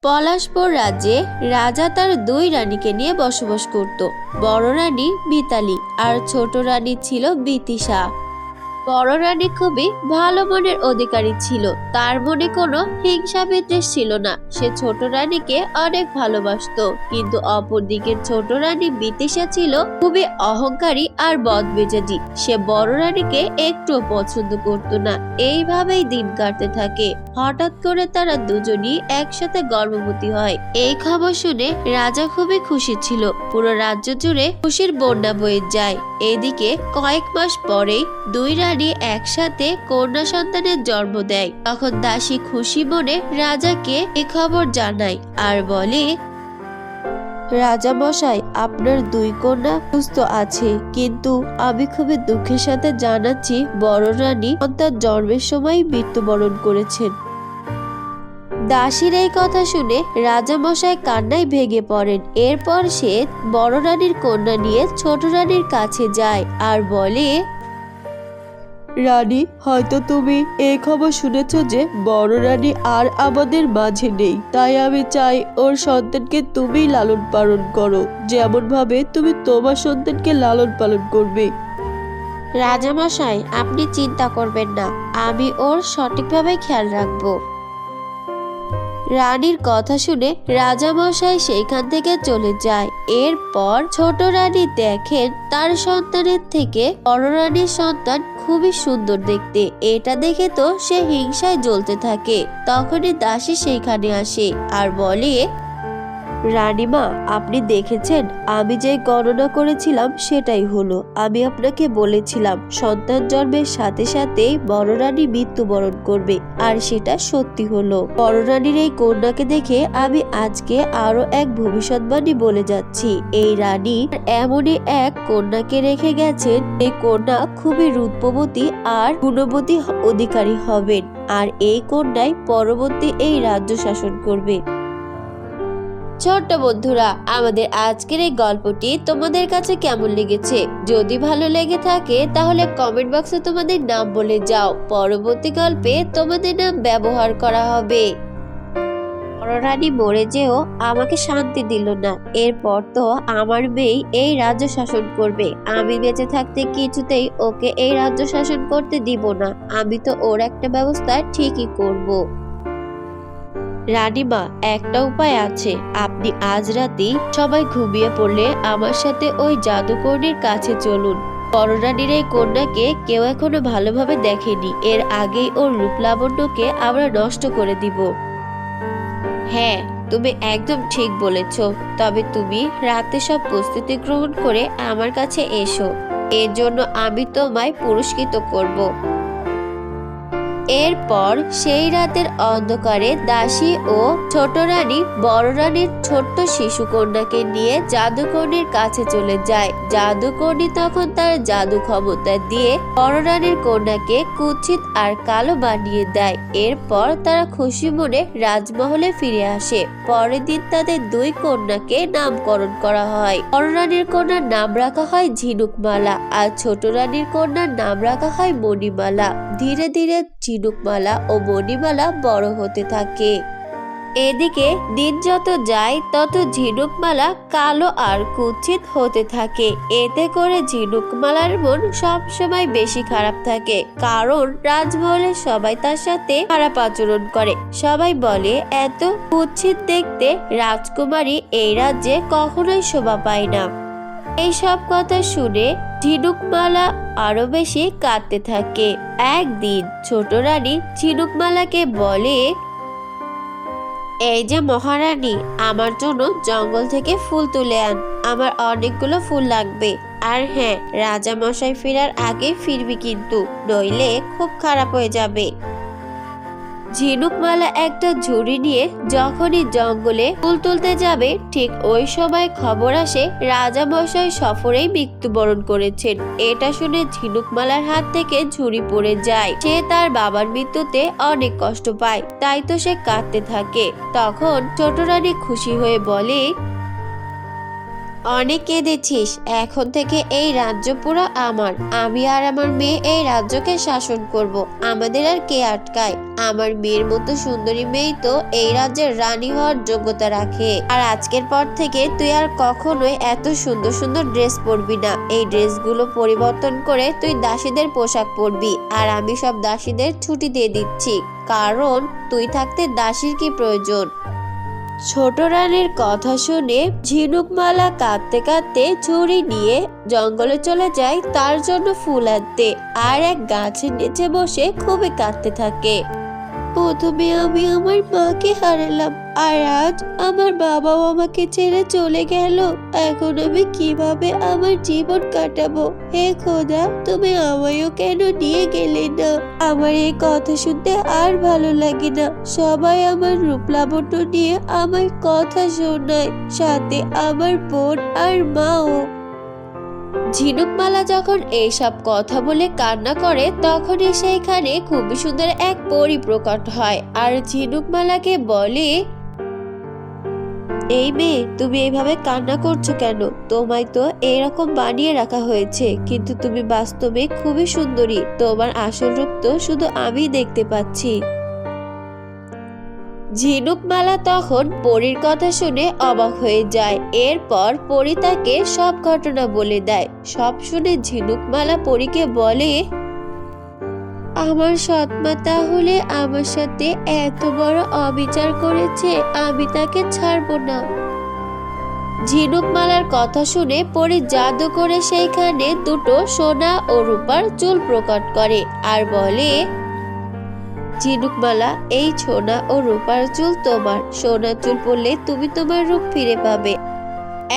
পলাশপুর রাজ্যে রাজা তার দুই রানীকে নিয়ে বসবাস করত। বড় রানী মিতালি আর ছোট রানী ছিল বিতিশা। বড় রানী খুবই ভালো মনের অধিকারী ছিল। তার মনে কোনো হিংসা বিদ্বেষ ছিল না। সে ছোট রানীকে অনেক ভালোবাসতো। কিন্তু অপরদিকে ছোট রানী বিতিশা ছিল খুবই অহংকারী আর বদমেজাজি। সে বড় রানীকে একটুও পছন্দ করত না। এইভাবেই দিন কাটতে থাকে। হঠাৎ করে তারা দুজনই একসাথে গর্ভবতী হয়। এই খবর শুনে রাজা খুবই খুশি ছিল। পুরো রাজ্য জুড়ে খুশির বন্যা বয়ে যায়। এদিকে কয়েক মাস পরেই দুই রানী একসাথে কন্যা সন্তানের জন্ম দেয়। তখন দাসী খুশি মনে রাজাকে এ খবর জানায় আর বলে, রাজা মশাই, আপনার দুই কন্যা সুস্থ আছে, কিন্তু আমি খুবই দুঃখের সাথে জানাচ্ছি বড় রানী সন্তান জন্মের সময় মৃত্যুবরণ করেছেন। দাসীর এই কথা শুনে রাজা মশাই কান্নায় ভেঙে পড়েন। এরপর সে বড় রানীর কন্যা নিয়ে ছোট রানীর কাছে যায় আর বলে, রানী, হয়তো তুমি এই খবর শুনেছ যে বড় রানী আর আমাদের মাঝে নেই। তাই আমি চাই ওর সন্তানকে তুমি লালন পালন করো, যেমন ভাবে তুমি তোমার সন্তানকে লালন পালন করবে। রাজামশাই, আপনি চিন্তা করবেন না, আমি ওর সঠিকভাবে খেয়াল রাখবো। রানীর কথা শুনে রাজামশাই সেইখান থেকে চলে যায়। এরপর ছোট রানী দেখেন তার সন্তানের থেকে বড় রানীর সন্তান খুবই সুন্দর দেখতে। এটা দেখে তো সে হিংসায় জ্বলতে থাকে। তখনই দাসী সেইখানে আসে আর বলে, রানীমা, আপনি দেখেছেন আমি যে গণনা করেছিলাম সেটাই হলো। আমি আপনাকে বলেছিলাম সন্তান জন্মের সাথে সাথেই বড় রানী মৃত্যুবরণ করবে, আর সেটা সত্যি হলো। বড় রানীর এই কন্যাকে দেখে আমি আজকে আরো এক ভবিষ্যৎবাণী বলে যাচ্ছি। এই রানী এমনই এক কন্যাকে রেখে গেছেন, এই কন্যা খুবই রূপবতী আর গুণবতী অধিকারী হবেন, আর এই কন্যাই পরবর্তী এই রাজ্য শাসন করবে। ছোট্ট বন্ধুরা, আমাদের আজকের এই গল্পটি তোমাদের কাছে কেমন লেগেছে? যদি ভালো লেগে থাকে তাহলে কমেন্ট বক্সে তোমাদের নাম বলে যাও। পরবর্তী গল্পে তোমাদের নাম ব্যবহার করা হবে। বড় রানী মরে যেও আমাকে শান্তি দিল না। এরপর তো আমার মেয়ে এই রাজ্য শাসন করবে। আমি বেঁচে থাকতে কিছুতেই ওকে এই রাজ্য শাসন করতে দিব না। আমি তো ওর একটা ব্যবস্থা ঠিকই করব। রানীমা, একটা উপায় আছে। আপনি আজ রাতেই সবাই ঘুমিয়ে পড়লে আমার সাথে ওই জাদুকর্ণীর কাছে চলুন। বড় রানীর এই কন্যাকে কেউ এখনো ভালোভাবে দেখেনি। এর আগেই ওর রূপ লাবণ্যকে আমরা নষ্ট করে দিব। হ্যাঁ, তুমি একদম ঠিক বলেছ। তবে তুমি রাতে সব প্রস্তুতি গ্রহণ করে আমার কাছে এসো। এর জন্য আমি তোমায় পুরস্কৃত করব। এরপর সেই রাতের অন্ধকারে দাসী ও ছোট রানী বড় রানীর ছোট্ট শিশু কন্যাকে নিয়ে জাদুকর্ণীর কাছে চলে যায়। জাদুকর্ণী তখন তার জাদু ক্ষমতা দিয়ে বড় রানীর কন্যাকে কুৎসিত আর কালো বানিয়ে দেয়। এরপর তারা খুশি মনে রাজমহলে ফিরে আসে। পরের দিন তাদের দুই কন্যাকে নামকরণ করা হয়। বড় রানীর কন্যার নাম রাখা হয় ঝিনুকমালা আর ছোট রানীর কন্যার নাম রাখা হয় মণিমালা। ধীরে ধীরে ঝিনুকমালা ও মণিমালা বড় হতে থাকে। এদিকে দিন যত যায় তত ঝিনুকমালা কালো আর কুৎসিত হতে থাকে। এতে করে ঝিনুকমালার মন সবসময় বেশি খারাপ থাকে, কারণ রাজমহলে সবাই তার সাথে খারাপ আচরণ করে। সবাই বলে এত কুৎসিত দেখতে রাজকুমারী এই রাজ্যে কখনোই শোভা পায় না। এইসব কথা শুনে ঝিনুকমালা আরো বেশি কাঁদতে থাকে। একদিন ছোট রানী ঝিনুকমালাকে বলে, এই যে মহারানী, আমার জন্য জঙ্গল থেকে ফুল তুলে আন। আমার অনেকগুলো ফুল লাগবে। আর হ্যাঁ, রাজা মশাই ফেরার আগে ফিরবি কিন্তু, নইলে খুব খারাপ হয়ে যাবে। ঝিনুকমালা একটা ঝুড়ি নিয়ে যখনই জঙ্গলে ফুল তুলতে যাবে, ঠিক ওই সময় খবর আসে রাজা মশাই সফরেই মৃত্যুবরণ করেছেন। এটা শুনে ঝিনুকমালার হাত থেকে ঝুড়ি পড়ে যায়। সে তার বাবার মৃত্যুতে অনেক কষ্ট পায়, তাই তো সে কাঁদতে থাকে। তখন ছোট রানী খুশি হয়ে বলে, অনেক কেঁদেছিস, এখন থেকে এই রাজ্য পুরো আমার। আমি আর আমার মেয়ে এই রাজ্যকে শাসন করব। আমাদের আর কে আটকায়? আমার মেয়ের মতো সুন্দরী মেয়ে তো এই রাজ্যের রানী হওয়ার যোগ্যতা রাখে। আর আজকের পর থেকে তুই আর কখনোই এত সুন্দর সুন্দর ড্রেস পরবি না। এই ড্রেসগুলো পরিবর্তন করে তুই দাসীদের পোশাক পরবি। আর আমি সব দাসীদের ছুটি দিয়ে দিচ্ছি, কারণ তুই থাকতে দাসীর কি প্রয়োজন। ছোট রানীর কথা শুনে ঝিনুকমালা কাঁদতে কাঁদতে ঝুড়ি নিয়ে জঙ্গলে চলে যায় তার জন্য ফুল আনতে, আর এক গাছের নিচে বসে খুবই কাঁদতে থাকে। প্রথমে আমি আমার মাকে হারালাম, আর আজ আমার বাবাও আমাকে ছেড়ে চলে গেল। এখন আমি কিভাবে আমার জীবন কাটাবো? হে খোদা, তুমি আমায়ও কেন নিয়ে গেলে না? আমার এই কথা শুনতে আর ভালো লাগে না। সবাই আমার রূপ লাবণ্য নিয়ে আমার কথা শোনায়, সাথে আমার বোন আর মাও। ঝিনুকমালা যখন এইসব কথা বলে কান্না করে, তখনই সেইখানে খুবই সুন্দর এক পরী প্রকট হয় আর ঝিনুকমালাকে বলে, এই মেয়ে, তুমি এইভাবে কান্না করছো কেন? তোমায় তো এরকম বানিয়ে রাখা হয়েছে, কিন্তু তুমি বাস্তবে খুবই সুন্দরী। তোমার আসল রূপ তো শুধু আমি দেখতে পাচ্ছি। ঝিনুকমালা তখন পরীর কথা শুনে অবাক হয়ে যায়। এরপর পরী তাকে সব ঘটনা বলে দেয়। সব শুনে ঝিনুকমালা পরীকে বলে, আমার সৎমা তাহলে আমার সাথে এত বড় অবিচার করেছে, আমি তাকে ছাড়বো না। ঝিনুকমালার কথা শুনে পরী জাদু করে সেইখানে দুটো সোনা ও রূপার চুল প্রকট করে আর বলে, ঝিনুকমালা, এই সোনা ও রূপার চুল তোমার। সোনার চুল পরলে তুমি তোমার রূপ ফিরে পাবে।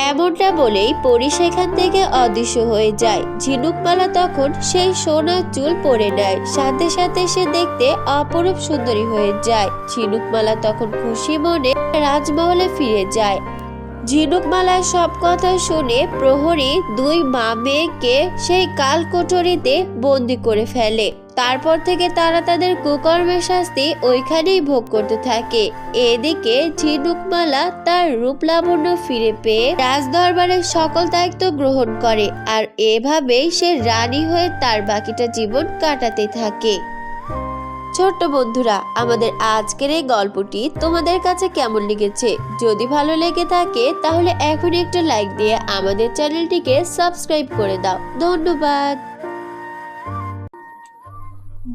এমনটা বলেই পরী সেখান থেকে অদৃশ্য হয়ে যায়। ঝিনুকমালা তখন সেই সোনার চুল পরে নেয়, সাথে সাথে সে দেখতে অপরূপ সুন্দরী হয়ে যায়। ঝিনুকমালা তখন খুশি মনে রাজমহলে ফিরে যায়। ঝিনুকমালার সব কথা শুনে প্রহরী দুই মা মেয়েকে সেই কালকোঠরিতে বন্দি করে ফেলে। তারপর থেকে তারা তাদের কুকর্মের শাস্তি ওইখানেই ভোগ করতে থাকে। এদিকে ঝিনুকমালা তার রূপ লাবণ্য ফিরে পেয়ে রাজদরবারের সকল দায়িত্ব গ্রহণ করে, আর এভাবেই সে রানী হয়ে তার বাকিটা জীবন কাটাতে থাকে। ছোট্ট বন্ধুরা, আমাদের আজকের এই গল্পটি তোমাদের কাছে কেমন লেগেছে? যদি ভালো লেগে থাকে তাহলে এখন একটু লাইক দিয়ে আমাদের চ্যানেলটিকে সাবস্ক্রাইব করে দাও। ধন্যবাদ।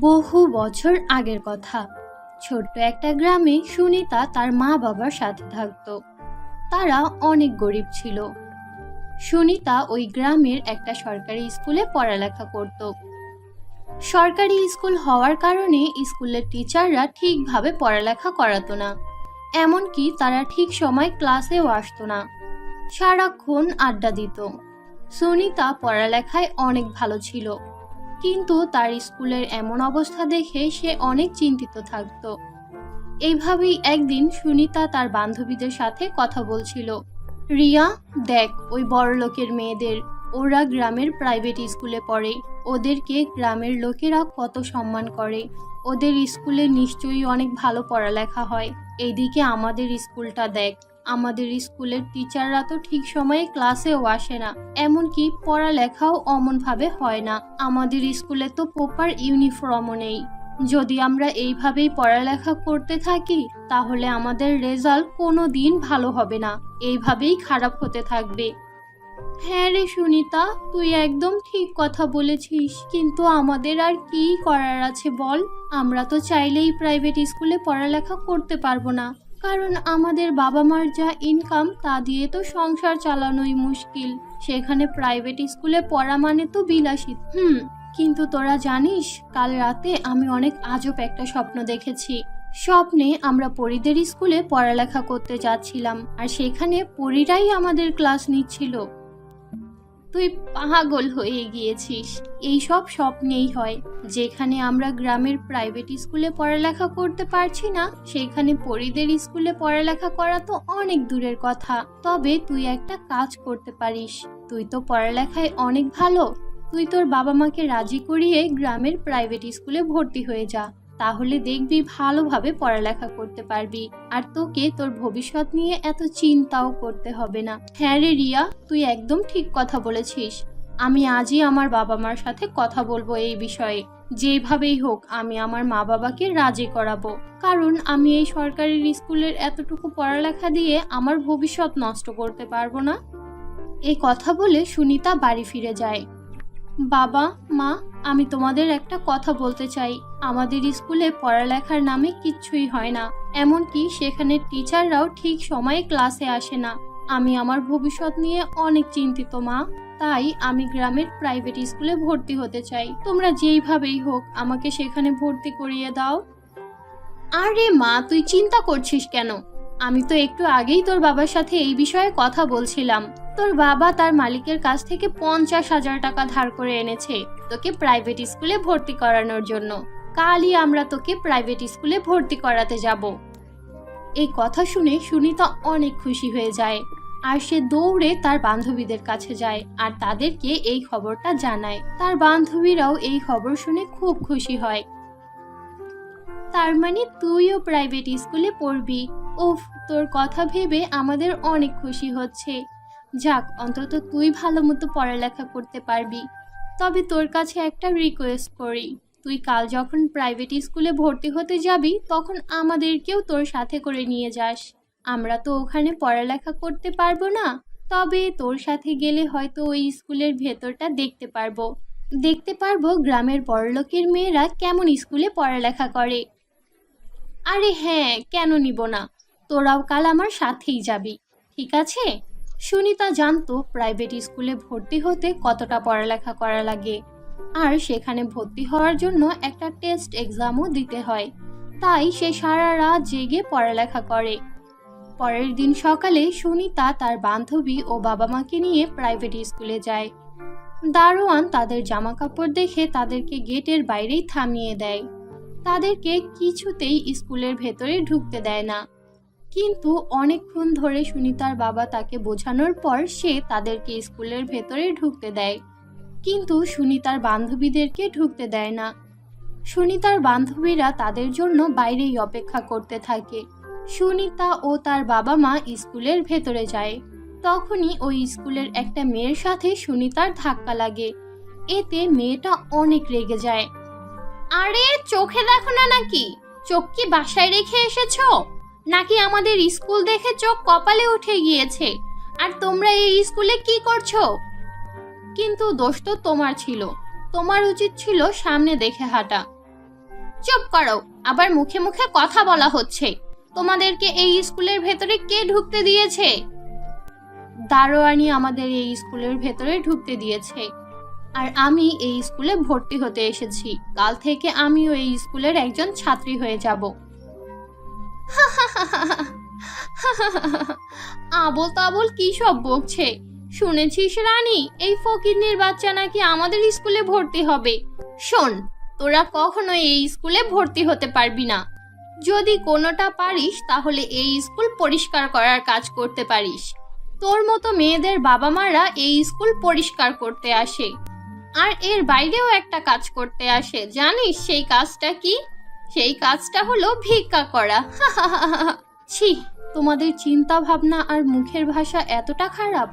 বহু বছর আগের কথা, ছোট্ট একটা গ্রামে সুনিতা তার মা বাবার সাথে থাকত। তারা অনেক গরিব ছিল। সুনিতা ওই গ্রামের একটা সরকারি স্কুলে পড়ালেখা করত। সরকারি স্কুল হওয়ার কারণে স্কুলের টিচাররা ঠিকভাবে পড়ালেখা করাতো না, এমনকি তারা ঠিক সময় ক্লাসেও আসতো না, সারাক্ষণ আড্ডা দিত। সুনিতা পড়ালেখায় অনেক ভালো ছিল, কিন্তু তার স্কুলের এমন অবস্থা দেখে সে অনেক চিন্তিত থাকত। এইভাবেই একদিন সুনিতা তার বান্ধবীদের সাথে কথা বলছিল। রিয়া, দেখ ওই বড়লোকের মেয়েদের, ওরা গ্রামের প্রাইভেট স্কুলে পড়ে, ওদেরকে গ্রামের লোকেরা কত সম্মান করে। ওদের স্কুলে নিশ্চয়ই অনেক ভালো পড়ালেখা হয়। এইদিকে আমাদের স্কুলটা দেখ, আমাদের স্কুলের টিচাররা তো ঠিক সময়ে ক্লাসেও আসে না, এমনকি পড়ালেখাও অমনভাবে হয় না। আমাদের স্কুলে তো প্রপার ইউনিফর্মও নেই। যদি আমরা এইভাবেই পড়ালেখা করতে থাকি তাহলে আমাদের রেজাল্ট কোনো দিন ভালো হবে না, এইভাবেই খারাপ হতে থাকবে। হ্যাঁ রে সুনিতা, তুই একদম ঠিক কথা বলেছিস, কিন্তু আমাদের আর কি করার আছে বল? আমরা তো চাইলেই প্রাইভেট স্কুলে পড়ালেখা করতে পারবো না, কারণ আমাদের বাবা মার যা ইনকাম তা দিয়ে তো সংসার চালানোই মুশকিল। সেখানে প্রাইভেট স্কুলে পড়া মানে তো বিলাসিত। কিন্তু তোরা জানিস, কাল রাতে আমি অনেক আজব একটা স্বপ্ন দেখেছি। স্বপ্নে আমরা পরীদের স্কুলে পড়ালেখা করতে যাচ্ছিলাম, আর সেখানে পরীরাই আমাদের ক্লাস নিচ্ছিল। তুই পাগল হয়ে গিয়েছিস, এই সব স্বপ্নেই হয়। যেখানে আমরা গ্রামের প্রাইভেট স্কুলে পড়ালেখা করতে পারছি না, সেখানে পরীদের স্কুলে পড়ালেখা করা তো অনেক দূরের কথা। তবে তুই একটা কাজ করতে পারিস, তুই তো পড়ালেখায় অনেক ভালো, তুই তোর বাবা মাকে রাজি করিয়ে গ্রামের প্রাইভেট স্কুলে ভর্তি হয়ে যা। তাহলে দেখবি ভালোভাবে পড়ালেখা করতে পারবি, আর তোকে তোর ভবিষ্যৎ নিয়ে এত চিন্তাও করতে হবে না। হ্যাঁ রে রিয়া, তুই একদম ঠিক কথা বলেছিস। আমি আজই আমার বাবা মার সাথে কথা বলবো এই বিষয়ে। যেভাবেই হোক আমি আমার মা বাবাকে রাজি করাবো, কারণ আমি এই সরকারি স্কুলের এতটুকু পড়ালেখা দিয়ে আমার ভবিষ্যৎ নষ্ট করতে পারবো না। এই কথা বলে সুনিতা বাড়ি ফিরে যায়। বাবা, মা, আমি তোমাদের একটা কথা বলতে চাই। আমাদের স্কুলে পড়ালেখার নামে কিচ্ছুই হয় না, এমনকি সেখানে টিচাররাও ঠিক সময়ে ক্লাসে আসে না। আমি আমার ভবিষ্যৎ নিয়ে অনেক চিন্তিত মা, তাই আমি গ্রামের প্রাইভেট স্কুলে ভর্তি হতে চাই। তোমরা যেইভাবেই হোক আমাকে সেখানে ভর্তি করিয়ে দাও। আরে মা, তুই চিন্তা করছিস কেন? আমি তো একটু আগেই তোর বাবার সাথে এই বিষয়ে কথা বলছিলাম। তোর বাবা তার মালিকের কাছ থেকে 50,000 টাকা ধার করে এনেছে তোকে প্রাইভেট স্কুলে ভর্তি করানোর জন্য। কালই আমরা তোকে প্রাইভেট স্কুলে ভর্তি করাতে যাব। এই কথা শুনে সুনিতা অনেক খুশি হয়ে যায়, আর সে দৌড়ে তার বান্ধবীদের কাছে যায় আর তাদেরকে এই খবরটা জানায়। তার বান্ধবীরাও এই খবর শুনে খুব খুশি হয়। তার মানে তুইও প্রাইভেট স্কুলে পড়বি? উফ, তোর কথা ভেবে আমাদের অনেক খুশি হচ্ছে। যাক, অন্তত তুই ভালো মতো পড়ালেখা করতে পারবি। তবে তোর কাছে একটা রিকোয়েস্ট করি, তুই কাল যখন প্রাইভেট স্কুলে ভর্তি হতে যাবি তখন আমাদেরকেও তোর সাথে করে নিয়ে যাস। আমরা তো ওখানে পড়ালেখা করতে পারবো না, তবে তোর সাথে গেলে হয়তো ওই স্কুলের ভেতরটা দেখতে পারবো গ্রামের বড়লোকের মেয়েরা কেমন স্কুলে পড়ালেখা করে। আরে হ্যাঁ, কেন নিব না? তোরাও কাল আমার সাথেই যাবি, ঠিক আছে? সুনিতা জানতো প্রাইভেট স্কুলে ভর্তি হতে কতটা পড়ালেখা করা লাগে, আর সেখানে ভর্তি হওয়ার জন্য একটা টেস্ট এক্সামও দিতে হয়। তাই সে সারা রাত জেগে পড়ালেখা করে। পরের দিন সকালে সুনিতা তার বান্ধবী ও বাবা মাকে নিয়ে প্রাইভেট স্কুলে যায়। দারোয়ান তাদের জামা কাপড় দেখে তাদেরকে গেটের বাইরেই থামিয়ে দেয়। তাদেরকে কিছুতেই স্কুলের ভেতরে ঢুকতে দেয় না। কিন্তু অনেকক্ষণ ধরে সুনিতার বাবা তাকে বোঝানোর পর সে তাদেরকে স্কুলের ভেতরে ঢুকতে দেয়, কিন্তু সুনিতার বান্ধবীদেরকে ঢুকতে দেয় না। সুনিতার বান্ধবীরা তাদের জন্য বাইরেই অপেক্ষা করতে থাকে। সুনিতা ও তার বাবা মা স্কুলের ভেতরে যায়। তখনই ওই স্কুলের একটা মেয়ের সাথে সুনিতার ধাক্কা লাগে। এতে মেয়েটা অনেক রেগে যায়। আরে চোখে দেখো না নাকি? চোখ কি বাসায় রেখে এসেছো? নাকি আমাদের স্কুল দেখে চোখ কপালে উঠে গিয়েছে? আর তোমরা এই স্কুলে কি করছো? কিন্তু দোষ তো তোমার ছিল, তোমার উচিত ছিল সামনে দেখে হাঁটা। চুপ করো, আবার মুখে মুখে কথা বলা হচ্ছে। তোমাদেরকে এই স্কুলের ভেতরে কে ঢুকতে দিয়েছে? দারোয়ানি আমাদের এই স্কুলের ভেতরে ঢুকতে দিয়েছে, আর আমি এই স্কুলে ভর্তি হতে এসেছি। কাল থেকে আমিও এই স্কুলের একজন ছাত্রী হয়ে যাব। আবল তাবল কি সব বকছে? শুনেছিস রানী, এই ফকিন্নির বাচ্চা নাকি আমাদের স্কুলে ভর্তি হবে। শোন, তোরা কখনো এই স্কুলে ভর্তি হতে পারবি না। যদি কোনোটা পারিস তাহলে এই স্কুল পরিষ্কার করার কাজ করতে পারিস। তোর মতো মেয়েদের বাবা মারা এই স্কুল পরিষ্কার করতে আসে, আর এর বাইরেও একটা কাজ করতে আসে। জানিস সেই কাজটা কি? সেই কাজটা হলো ভিক্ষা করা। ছি, তোমাদের চিন্তা ভাবনা আর মুখের ভাষা এতটা খারাপ,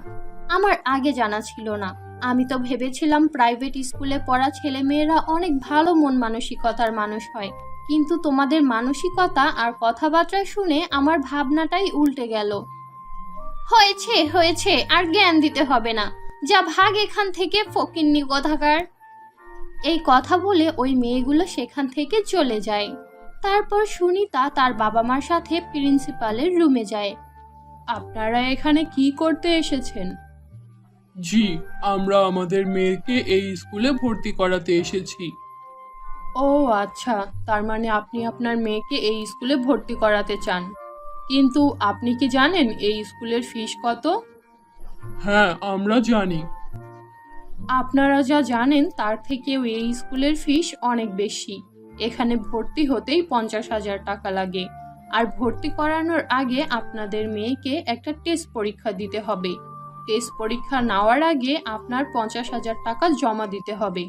আমার আগে জানা ছিল না। আমি তো ভেবেছিলাম প্রাইভেট স্কুলে পড়া ছেলে মেয়েরা অনেক ভালো মন মানসিকতার মানুষ হয়, কিন্তু তোমাদের মানসিকতা আর কথাবার্তা শুনে আমার ভাবনাটাই উল্টে গেল। হয়েছে হয়েছে, আর জ্ঞান দিতে হবে না। যা ভাগ এখান থেকে, ফকিন্নি কোথাকার। এই কথা বলে ওই মেয়েগুলো সেখান থেকে চলে যায়। তারপর সুনিতা তার বাবা মার সাথে প্রিন্সিপালের রুমে যায়। আপনারা এখানে কি করতে এসেছেন? জি, আমরা আমাদের মেয়েকে এই স্কুলে ভর্তি করাতে এসেছি। ও আচ্ছা, তার মানে আপনি আপনার মেয়েকে এই স্কুলে ভর্তি করাতে চান। কিন্তু আপনি কি জানেন এই স্কুলের ফিস কত? হ্যাঁ, আমরা জানি। আপনারা যা জানেন তার থেকেও এই স্কুলের ফিস অনেক বেশি। এখানে ভর্তি হতেই 50,000 টাকা লাগে, আর ভর্তি করানোর আগে আপনাদের মেয়েকে একটা টেস্ট পরীক্ষা দিতে হবে। টেস্ট পরীক্ষা নেওয়ার আগে আপনার 50,000 টাকা জমা দিতে হবে।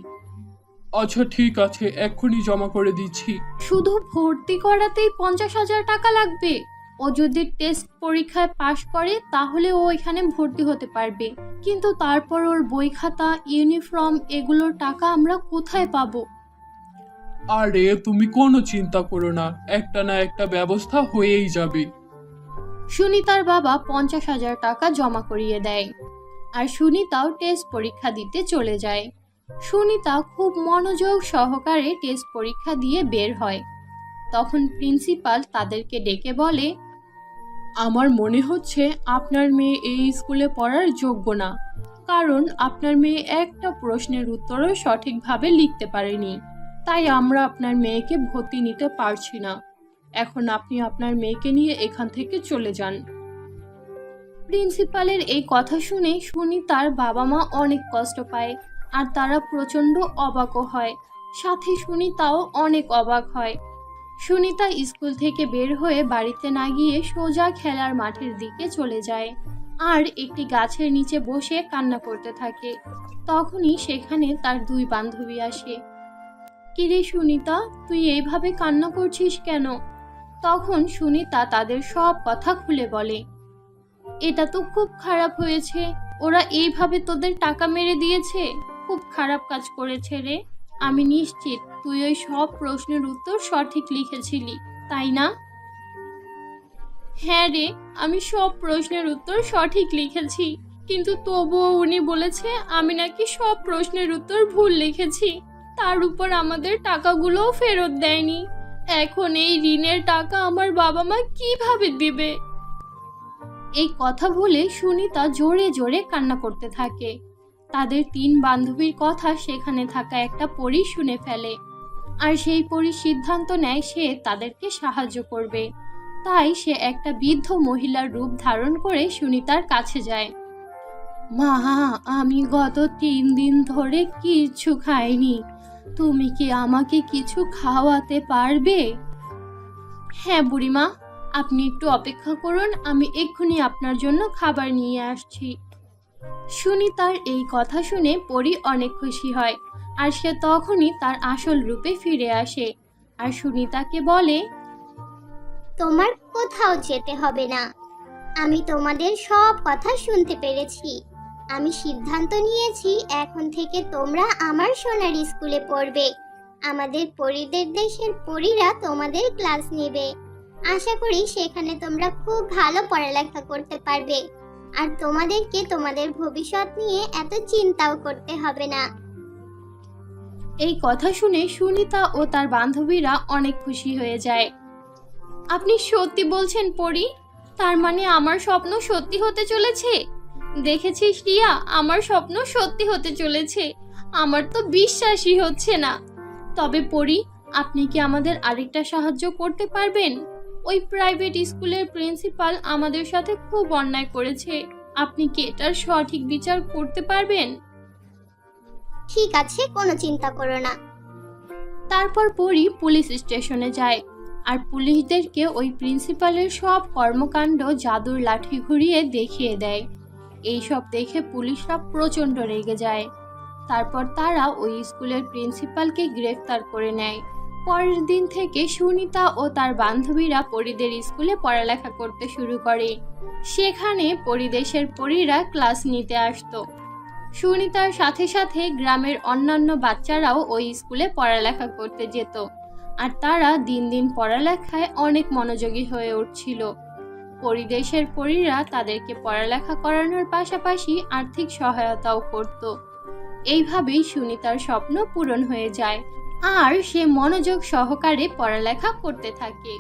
আচ্ছা ঠিক আছে, এক্ষুনি জমা করে দিচ্ছি। শুধু ভর্তি করাতেই 50,000 টাকা লাগবে? ও যদি টেস্ট পরীক্ষায় পাশ করে তাহলে ও এখানে ভর্তি হতে পারবে, কিন্তু তারপর ওর বই খাতা, ইউনিফর্ম এগুলোর টাকা আমরা কোথায় পাবো? আরে তুমি কোনো চিন্তা করো না, একটা না একটা ব্যবস্থা হয়েই যাবে। সুনিতার বাবা 50,000 টাকা জমা করিয়ে দেয় আর সুনিতাও টেস্ট পরীক্ষা দিতে চলে যায়। সুনিতা খুব মনোযোগ সহকারে টেস্ট পরীক্ষা দিয়ে বের হয়। তখন প্রিন্সিপাল তাদেরকে ডেকে বলে, আমার মনে হচ্ছে আপনার মেয়ে এই স্কুলে পড়ার যোগ্য না, কারণ আপনার মেয়ে একটা প্রশ্নের উত্তরও সঠিকভাবে লিখতে পারেনি। তাই আমরা আপনার মেয়েকে ভর্তি নিতে পারছি না। এখন আপনি আপনার মেয়েকে নিয়ে এখান থেকে চলে যান। প্রিন্সিপালের এই কথা শুনে সুনিতার বাবা মা অনেক কষ্ট পায় আর তারা প্রচণ্ড অবাকও হয়, সাথে সুনিতাও অনেক অবাক হয়। সুনিতা স্কুল থেকে বের হয়ে বাড়িতে না গিয়ে সোজা খেলার মাঠের দিকে চলে যায় আর একটি গাছের নিচে বসে কান্না করতে থাকে। তখনই সেখানে তার দুই বান্ধবী আসে। কিরে সুনিতা, তুই এইভাবে কান্না করছিস কেন? তখন সুনিতা তাদের সব কথা খুলে বলে। এটা তো খুব খারাপ হয়েছে, ওরা এইভাবে তোদের টাকা মেরে দিয়েছে, খুব খারাপ কাজ করেছে রে। আমি নিশ্চিত তুই ওই সব প্রশ্নের উত্তর সঠিক লিখেছিলি, তাই না? হ্যাঁ রে, আমি সব প্রশ্নের উত্তর সঠিক লিখেছি, কিন্তু তবুও উনি বলেছে আমি নাকি সব প্রশ্নের উত্তর ভুল লিখেছি। তার উপর আমাদের টাকাগুলোও ফেরত দেয়নি। এখন এই ঋণের টাকা আমার বাবা মা কিভাবে দিবে? এই কথা বলে সুনিতা জোরে জোরে কান্না করতে থাকে। তাদের তিন বান্ধবীর কথা সেখানে থাকা একটা পরী শুনে ফেলে আর সেই পরী সিদ্ধান্ত নেয় সে তাদেরকে সাহায্য করবে। তাই সে একটা বৃদ্ধ মহিলার রূপ ধারণ করে সুনিতার কাছে যায়। মা, আমি গত 3 দিন ধরে কিছু খাইনি, তুমি কি আমাকে কিছু খাওয়াতে পারবে? হ্যাঁ বুড়িমা, আপনি একটু অপেক্ষা করুন, আমি এক্ষুনি আপনার জন্য খাবার নিয়ে আসছি। সুনিতার এই কথা শুনে পরী অনেক খুশি হয় আর সে তখনই তার আসল রূপে ফিরে আসে আর সুনিতাকে বলে, তোমার কোথাও যেতে হবে না, আমি তোমাদের সব কথা শুনতে পেরেছি। আমি সিদ্ধান্ত নিয়েছি এখন থেকে তোমরা আমার সোনার স্কুলে পড়বে। আমাদের পরীদের দেশের পরীরা তোমাদের ক্লাস নেবে। আশা করি সেখানে তোমরা খুব ভালো পড়ালেখা করতে পারবে আর তোমাদেরকে তোমাদের ভবিষ্যৎ নিয়ে এত চিন্তাও করতে হবে না। এই কথা শুনে সুনিতা ও তার বান্ধবীরা অনেক খুশি হয়ে যায়। আপনি সত্যি বলছেন পরী? তার মানে আমার স্বপ্ন সত্যি হতে চলেছে? দেখেছিস রিয়া, আমার স্বপ্ন সত্যি হতে চলেছে। আমার তো বিশ্বাসই হচ্ছে না। তবে পরী, আপনি কি আমাদের আরেকটা সাহায্য করতে পারবেন? ওই প্রাইভেট স্কুলের প্রিন্সিপাল আমাদের সাথে খুব অন্যায় করেছে, আপনি কি এটার সঠিক বিচার করতে পারবেন? ঠিক আছে, কোনো চিন্তা করো না। তারপর পরী পুলিশ স্টেশনে যায় আর পুলিশদেরকে ওই প্রিন্সিপালের সব কর্মকাণ্ড জাদুর লাঠি ঘুরিয়ে দেখিয়ে দেয়। এইসব দেখে পুলিশরা প্রচণ্ড রেগে যায়। তারপর তারা ওই স্কুলের প্রিন্সিপালকে গ্রেফতার করে নেয়। পরের দিন থেকে সুনিতা ও তার বান্ধবীরা পরীদের স্কুলে পড়ালেখা করতে শুরু করে। সেখানে পরিদেশের পরীরা ক্লাস নিতে আসতো। সুনিতার সাথে সাথে গ্রামের অন্যান্য বাচ্চারাও ওই স্কুলে পড়ালেখা করতে যেত আর তারা দিন দিন পড়ালেখায় অনেক মনোযোগী হয়ে উঠছিল। পরিদেশের পরীরা তাদেরকে পড়ালেখা করানোর পাশাপাশি আর্থিক সহায়তাও করত। এইভাবেই সুনিতার স্বপ্ন পূরণ হয়ে যায় আর সে মনোযোগ সহকারে পড়ালেখা করতে থাকে।